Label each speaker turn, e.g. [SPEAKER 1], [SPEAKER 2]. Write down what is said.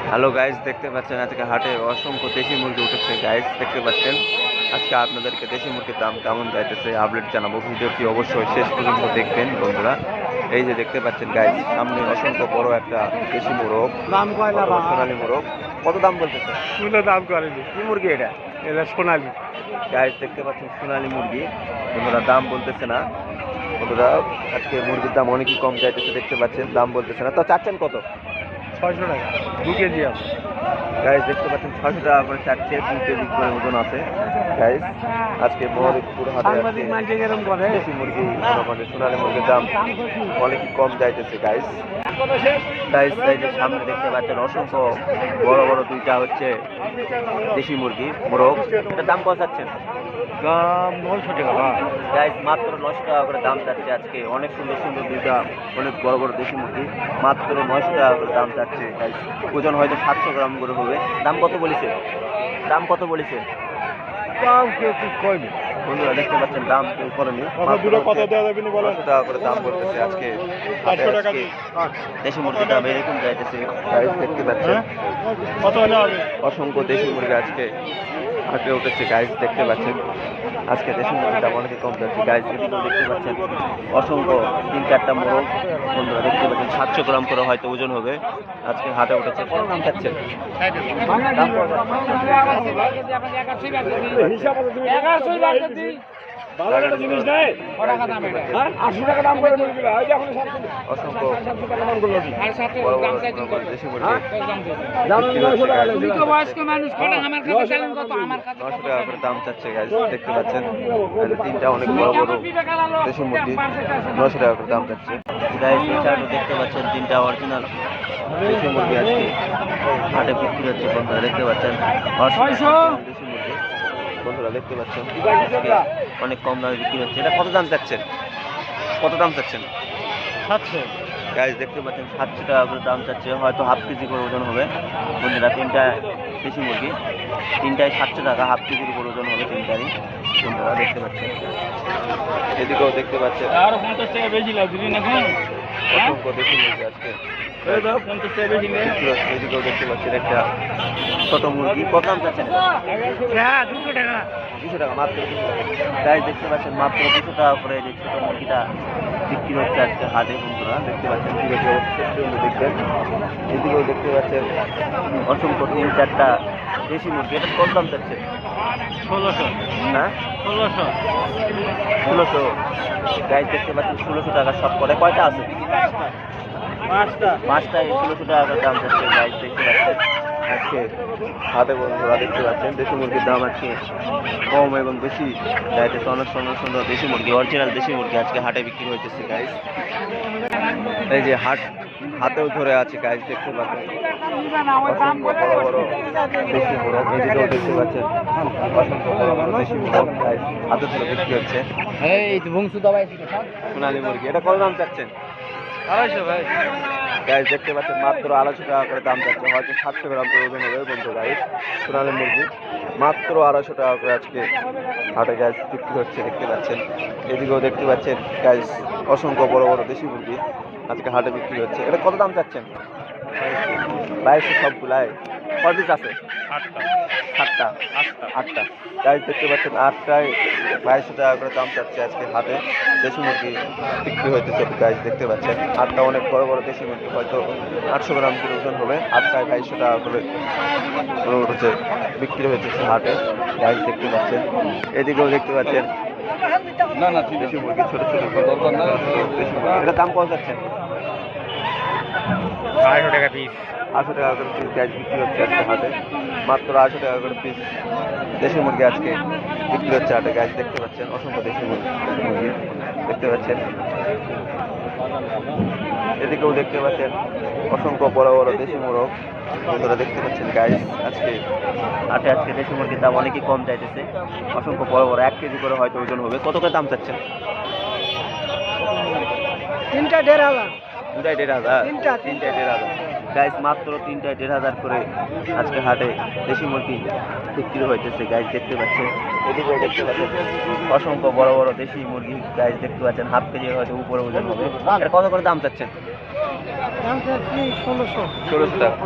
[SPEAKER 1] Hello guys, দেখতে পাচ্ছেন আজকে হাটে অসংখ্য দেশি মুরগি উঠেছে। গাইস দেখতে পাচ্ছেন আজকে আপনাদেরকে দেশি মুরগির দাম কেমন যাইতেছে আপডেট জানাবো। ভিডিওটি অবশ্যই শেষ পর্যন্ত দেখবেন বন্ধুরা। এই যে দেখতে পাচ্ছেন গাইস, সামনে অসংখ্য বড় একটা দেশি মোরগ,
[SPEAKER 2] দাম কয়লা
[SPEAKER 1] সোনালী মোরগ। কত দাম বলতেছে?
[SPEAKER 2] দাম করেনি।
[SPEAKER 1] কি মুরগি এটা?
[SPEAKER 2] এটা সোনালি।
[SPEAKER 1] গাইস দেখতে পাচ্ছেন সোনালী মুরগি, বন্ধুরা দাম বলতেছে না। বন্ধুরা আজকে মুরগির দাম অনেকই কম যাইতেছে, দেখতে পাচ্ছেন দাম বলতেছে না। তো চাচ্ছেন কত?
[SPEAKER 2] 600 টাকা 2 কেজি আছে।
[SPEAKER 1] গাইস দেখতে পাচ্ছেন 600 টাকা করে চাচ্ছে, 2 কেজি করে ওজন আছে। গাইস আজকে মহাদেবপুর হাটে
[SPEAKER 2] সাংবাদিক মানুষ এরকম করে।
[SPEAKER 1] দেশি মুরগি মানে সোনালী মুরগির দাম অনেকই কম যাইতেছে। গাইস গাইস এই যে সামনে দেখতে পাচ্ছেন অসংখ্য বড় বড় দুইটা হচ্ছে দেশি মুরগি মোরগ। এটার দাম কত চাচ্ছেন?
[SPEAKER 2] দাম 900 টাকা।
[SPEAKER 1] গাইস মাত্র 900 টাকা করে দাম চাচ্ছে আজকে। অনেক সুন্দর সুন্দর দুইটা অনেক বড় বড় দেশি মুরগি, মাত্র 900 টাকা করে দাম চাচ্ছে। গাইস ওজন হয়তো 700 গ্রাম করে হবে। দাম কত বলেছে? দাম কত বলেছে?
[SPEAKER 2] দাম কেউ ঠিক কয়নি।
[SPEAKER 1] বন্ধুরা দেখতে পাচ্ছেন দাম কেউ করেনি,
[SPEAKER 2] কত দেওয়া যাবে না বলেন?
[SPEAKER 1] 900 টাকা করে দাম বলতেছে আজকে।
[SPEAKER 2] 800 টাকা
[SPEAKER 1] দেশি মুরগির দাম এরকম যাইতেছে। গাইস দেখতে পাচ্ছেন
[SPEAKER 2] কত হলে হবে?
[SPEAKER 1] অসংখ্য দেশি মুরগি আজকে হাটে উঠেছে। গাইস দেখতে পাচ্ছেন আজকে দেশি মুরগির দাম অনেকে কম যাচ্ছে। গাইস এদিকেও দেখতে পাচ্ছেন অসংখ্য 3-4টা মোরগ। বন্ধুরা দেখতে পাচ্ছেন 700 গ্রাম করে হয়তো ওজন হবে। আজকে হাটে উঠেছে। কত দাম চাচ্ছেন? দাম কত?
[SPEAKER 2] জিনিস নেই। 800 টাকা দাম করে মুরগি।
[SPEAKER 1] অসংখ্য বড় বড় দেশি মুরগি নশো টাকা করে দাম চাচ্ছে। গাইস দেখতে পাচ্ছেন তিনটা অনেক বড় বড় দেশি মুরগি 900 টাকা করে দাম চাচ্ছে। গাইস এই সাইডে দেখতে পাচ্ছেন তিনটা অরিজিনাল দেশি মুরগি আজকে হাটে বিক্রি হচ্ছে। বন্ধুরা দেখতে পাচ্ছেন দেশি মুরগি, বন্ধুরা দেখতে পাচ্ছেন অনেক কম দামে বিক্রি হচ্ছে। এটা কত দাম চাচ্ছেন? কত দাম চাচ্ছেন?
[SPEAKER 2] 700।
[SPEAKER 1] গাইস দেখতে পাচ্ছেন 700 টাকা করে দাম চাচ্ছে, হয়তো হাফ কেজি করে ওজন হবে। বন্ধুরা তিনটা দেশি মুরগি, তিনটায় 700 টাকা, হাফ কেজির উপর ওজন হবে তিনটারই। বন্ধুরা দেখতে পাচ্ছেন এদিকেও দেখতে পাচ্ছেন
[SPEAKER 2] আরো 50 টাকা বেশি লাগবে না এখন।
[SPEAKER 1] অসংখ্য দেশি মুরগি আজকে
[SPEAKER 2] 50 টাকা বেশি নেই।
[SPEAKER 1] এদিকেও দেখতে পাচ্ছেন একটা ছোট মুরগি। কত দাম চাচ্ছেন?
[SPEAKER 2] হ্যাঁ 200 টাকা।
[SPEAKER 1] 200 টাকা, মাত্র 200 টাকা। গাইস দেখতে পাচ্ছেন মাত্র 200 টাকা করে যে ছোট মুরগিটা বিক্রি হচ্ছে আজকে হাটে। বন্ধুরা দেখতে পাচ্ছেন ভিডিওটি অবশ্যই দেখবেন। এদিকেও দেখতে পাচ্ছেন অসংখ্য 3-4টা দেশি মুরগি। এটা কত দাম চাচ্ছে?
[SPEAKER 2] 1600।
[SPEAKER 1] হ্যাঁ
[SPEAKER 2] 1600।
[SPEAKER 1] 1600। গাইস দেখতে পাচ্ছেন 1600 টাকা সব করে। কয়টা আছে? 5টায় 1600 টাকা করে দাম চাচ্ছে। গাইস দেখতে পাচ্ছেন আজকে হাটে। বন্ধুরা দেখতে পাচ্ছেন দেশি মুরগির দাম আজকে কম এবং বেশি যাইতেছে। অনেক সুন্দর সুন্দর দেশি মুরগি, অরিজিনাল দেশি মুরগি আজকে হাটে বিক্রি হইতেছে। গাইস এই যে হাতেও ধরে আছে। গাইস দেখতে পাচ্ছেন অসংখ্য বড় বড় দেশি মোরগ। এদিকেও দেখতে পাচ্ছেন অসংখ্য বড় বড় দেশি মোরগ। গাইস হাতে ধরে বিক্রি হচ্ছে সোনালী মুরগি। এটা কত দাম চাচ্ছেন?
[SPEAKER 2] 250 ভাই।
[SPEAKER 1] গাইস দেখতে পাচ্ছেন মাত্র 250 টাকা করে দাম চাচ্ছে, হয়তো 700 গ্রাম করে ওজন হবে। বন্ধু গাইস সোনালী মুরগি মাত্র 250 টাকা করে আজকে হাটে গাইস বিক্রি হচ্ছে। দেখতে পাচ্ছেন এদিকেও দেখতে পাচ্ছেন গাইস অসংখ্য বড় বড় দেশি মুরগি আজকে হাটে বিক্রি হচ্ছে। এটা কত দাম চাচ্ছেন? 2200 সবগুলাই। কয় পিস আছে? 8টা। গাইস দেখতে পাচ্ছেন 8টায় 2200 টাকা করে দাম চাচ্ছে আজকে হাটে দেশি মুরগি বিক্রি হইতেছে। গাইস দেখতে পাচ্ছেন 8টা অনেক বড় বড় দেশি মুরগি, হয়তো 800 গ্রাম করে ওজন হবে। 8টায় 2200 টাকা করে হচ্ছে বিক্রি হইতেছে হাটে। গাইস দেখতে পাচ্ছেন এদিকেও দেখতে পাচ্ছেন দেশি মুরগি ছোট ছোট দরকার না দেশি মুরগি। এটার দাম কত যাচ্ছেন?
[SPEAKER 2] 250 টাকা পিস।
[SPEAKER 1] 800 টাকা করে পিস গাইস বিক্রি হচ্ছে আজকে হাটে। মাত্র 800 টাকা করে পিস দেশি মুরগি আজকে বিক্রি হচ্ছে হাটে। গাইস দেখতে পাচ্ছেন অসংখ্য দেশি মুরগি দেখতে পাচ্ছেন। এদিকেও দেখতে পাচ্ছেন অসংখ্য বড় বড় দেশি মোরগ। বন্ধুরা দেখতে পাচ্ছেন গাইস আজকে হাটে আজকে দেশি মুরগির দাম অনেকই কম চাইতেছে। অসংখ্য বড় বড় 1 কেজি করে হয়তো ওজন হবে। কত করে দাম চাচ্ছেন?
[SPEAKER 2] 3টা 1500।
[SPEAKER 1] দুটাই 1500। তিনটায় 1500। গাইস মাত্র 3টায় 1500 করে আজকে হাটে দেশি মুরগি বিক্রি হইতেছে। গাইস দেখতে পাচ্ছেন এদিকে দেখতে পাচ্ছেন অসংখ্য বড় বড় দেশি মুরগি। গাইস দেখতে পাচ্ছেন হাফ কেজি হয়তো উপরে ওজন হবে। এটা কত করে দাম চাচ্ছেন?
[SPEAKER 2] 1600।
[SPEAKER 1] 1600 টাকা।